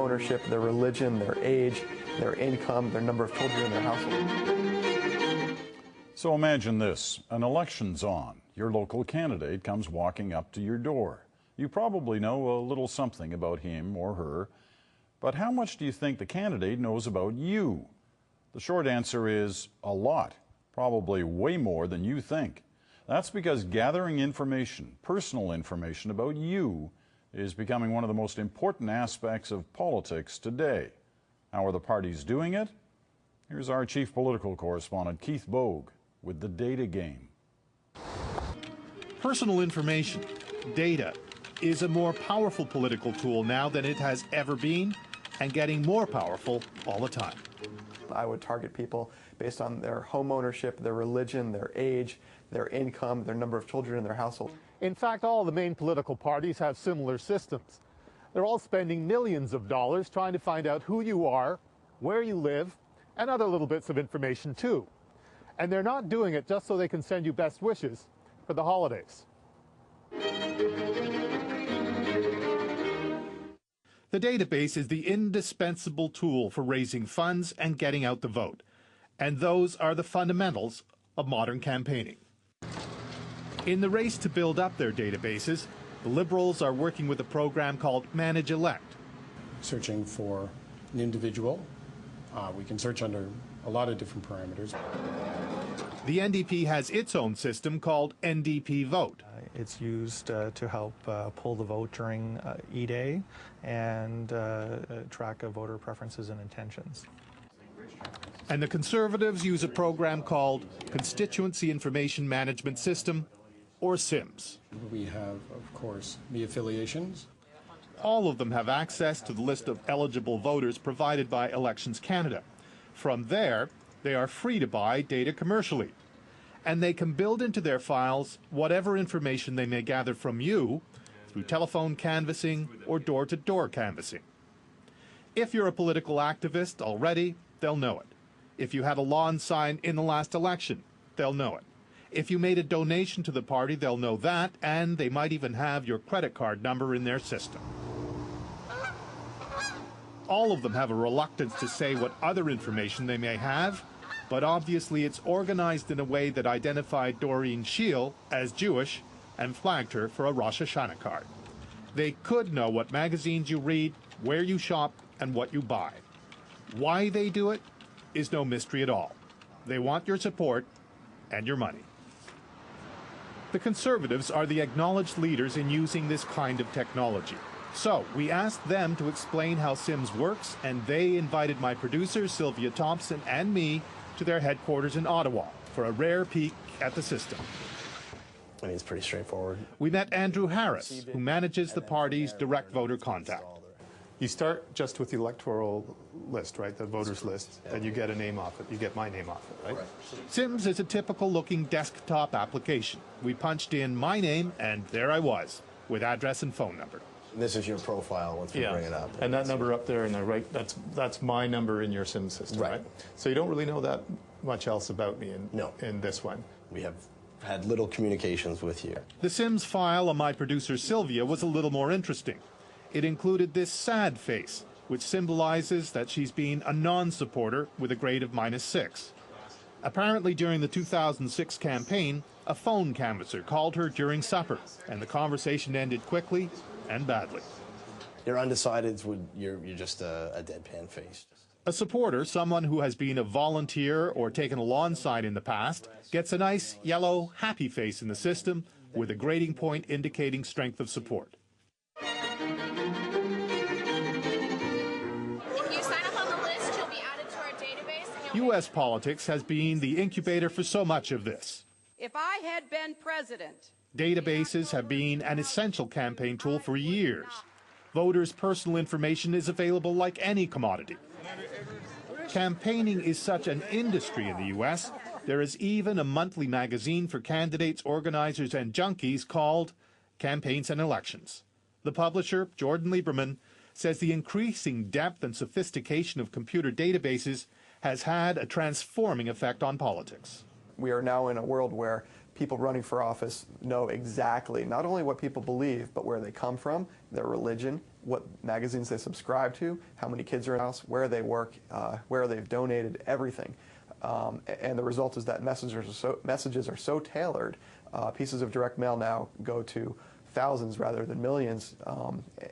ownership, their religion, their age, their income, their number of children in their household. So imagine this, an election's on. Your local candidate comes walking up to your door. You probably know a little something about him or her, but how much do you think the candidate knows about you? The short answer is a lot, probably way more than you think. That's because gathering information, personal information about you, is becoming one of the most important aspects of politics today. How are the parties doing it? Here's our chief political correspondent, Keith Boag, with the data game. Personal information, data, is a more powerful political tool now than it has ever been, and getting more powerful all the time. I would target people based on their home ownership, their religion, their age, their income, their number of children in their household. In fact, all the main political parties have similar systems. They're all spending millions of dollars trying to find out who you are, where you live, and other little bits of information too. And they're not doing it just so they can send you best wishes for the holidays. The database is the indispensable tool for raising funds and getting out the vote. And those are the fundamentals of modern campaigning. In the race to build up their databases, the Liberals are working with a program called Manage Elect. Searching for an individual, we can search under a lot of different parameters. The NDP has its own system called NDP Vote. It's used to help pull the vote during E-Day and track voter preferences and intentions. And the Conservatives use a program called Constituency Information Management System, or CIMS. We have, of course, the affiliations. All of them have access to the list of eligible voters provided by Elections Canada. From there, they are free to buy data commercially, and they can build into their files whatever information they may gather from you through telephone canvassing or door-to-door canvassing. If you're a political activist already, they'll know it. If you had a lawn sign in the last election, they'll know it. If you made a donation to the party, they'll know that, and they might even have your credit card number in their system. All of them have a reluctance to say what other information they may have, but obviously it's organized in a way that identified Doreen Shield as Jewish and flagged her for a Rosh Hashanah card. They could know what magazines you read, where you shop, and what you buy. Why they do it is no mystery at all. They want your support and your money. The Conservatives are the acknowledged leaders in using this kind of technology. So we asked them to explain how CIMS works, and they invited my producer, Sylvia Thompson, and me to their headquarters in Ottawa for a rare peek at the system. I mean, it's pretty straightforward. We met Andrew Harris, who manages the party's direct voter contact. You start just with the electoral list, right, the voters list, and you get a name off it. You get my name off it, right? CIMS is a typical-looking desktop application. We punched in my name, and there I was, with address and phone number. This is your profile once we bring it up. And that number up there in the right, that's my number in your CIMS system, right? So you don't really know that much else about me in this one. We have had little communications with you. The CIMS file on my producer Sylvia was a little more interesting. It included this sad face, which symbolizes that she's been a non-supporter with a grade of -6. Apparently during the 2006 campaign, a phone canvasser called her during supper, and the conversation ended quickly and badly. You're undecided, you're just a deadpan face. A supporter, someone who has been a volunteer or taken a lawn sign in the past, gets a nice yellow happy face in the system with a grading point indicating strength of support. U.S. politics has been the incubator for so much of this. If I had been president, databases have been an essential campaign tool for years. Voters' personal information is available like any commodity. Campaigning is such an industry in the U.S., there is even a monthly magazine for candidates, organizers, and junkies called Campaigns and Elections. The publisher, Jordan Lieberman, says the increasing depth and sophistication of computer databases has had a transforming effect on politics. We are now in a world where people running for office know exactly not only what people believe, but where they come from, their religion, what magazines they subscribe to, how many kids are in the house, where they work, where they've donated, everything. And the result is that messages are so tailored. Pieces of direct mail now go to thousands rather than millions,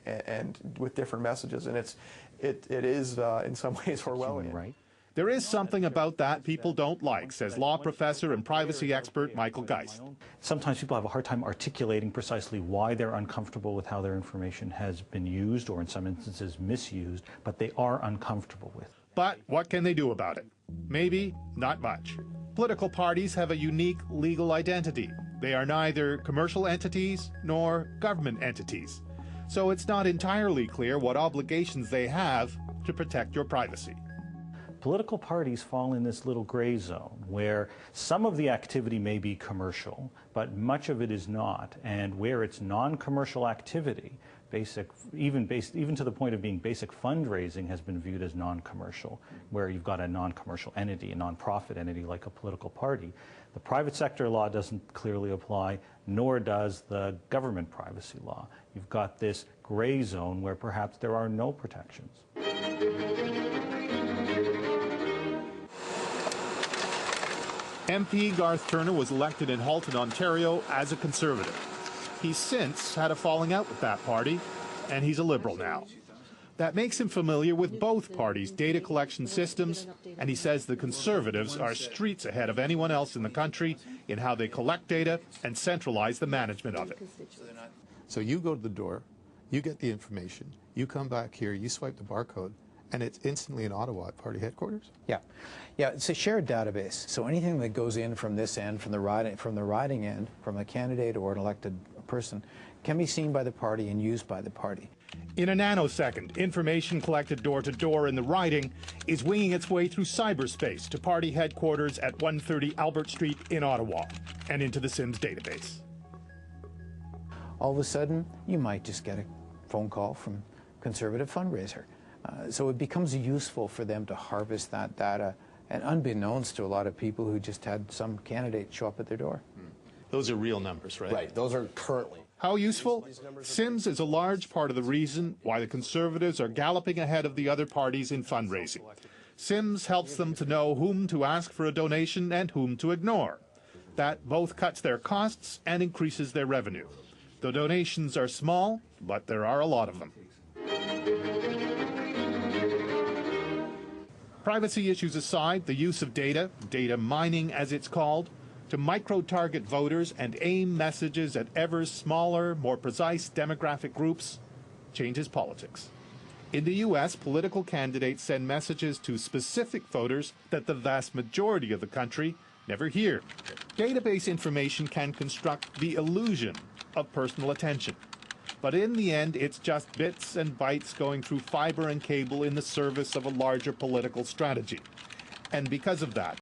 and with different messages. And it is in some ways Orwellian. Right. There is something about that people don't like, says law professor and privacy expert Michael Geist. Sometimes people have a hard time articulating precisely why they're uncomfortable with how their information has been used, or in some instances misused, but they are uncomfortable with it. But what can they do about it? Maybe not much. Political parties have a unique legal identity. They are neither commercial entities nor government entities. So it's not entirely clear what obligations they have to protect your privacy. Political parties fall in this little gray zone where some of the activity may be commercial, but much of it is not. And where it's non-commercial activity, even to the point of being basic fundraising has been viewed as non-commercial, where you've got a non-commercial entity, a non-profit entity like a political party. The private sector law doesn't clearly apply, nor does the government privacy law. You've got this gray zone where perhaps there are no protections. MP Garth Turner was elected in Halton, Ontario as a Conservative. He's since had a falling out with that party, and he's a Liberal now. That makes him familiar with both parties' data collection systems, and he says the Conservatives are streets ahead of anyone else in the country in how they collect data and centralize the management of it. So you go to the door, you get the information, you come back here, you swipe the barcode, and it's instantly in Ottawa at party headquarters? Yeah, it's a shared database. So anything that goes in from this end, from the riding end, from a candidate or an elected person, can be seen by the party and used by the party. In a nanosecond, information collected door to door in the riding is winging its way through cyberspace to party headquarters at 130 Albert Street in Ottawa and into the SIMS database. All of a sudden, you might just get a phone call from Conservative fundraiser. So it becomes useful for them to harvest that data, and unbeknownst to a lot of people who just had some candidate show up at their door. Those are real numbers, right? Right, those are currently. How useful? SIMS is a large part of the reason why the Conservatives are galloping ahead of the other parties in fundraising. SIMS helps them to know whom to ask for a donation and whom to ignore. That both cuts their costs and increases their revenue. The donations are small, but there are a lot of them. Privacy issues aside, the use of data mining as it's called, to micro-target voters and aim messages at ever smaller, more precise demographic groups changes politics. In the U.S., political candidates send messages to specific voters that the vast majority of the country never hear. Database information can construct the illusion of personal attention. But in the end, it's just bits and bytes going through fiber and cable in the service of a larger political strategy. And because of that,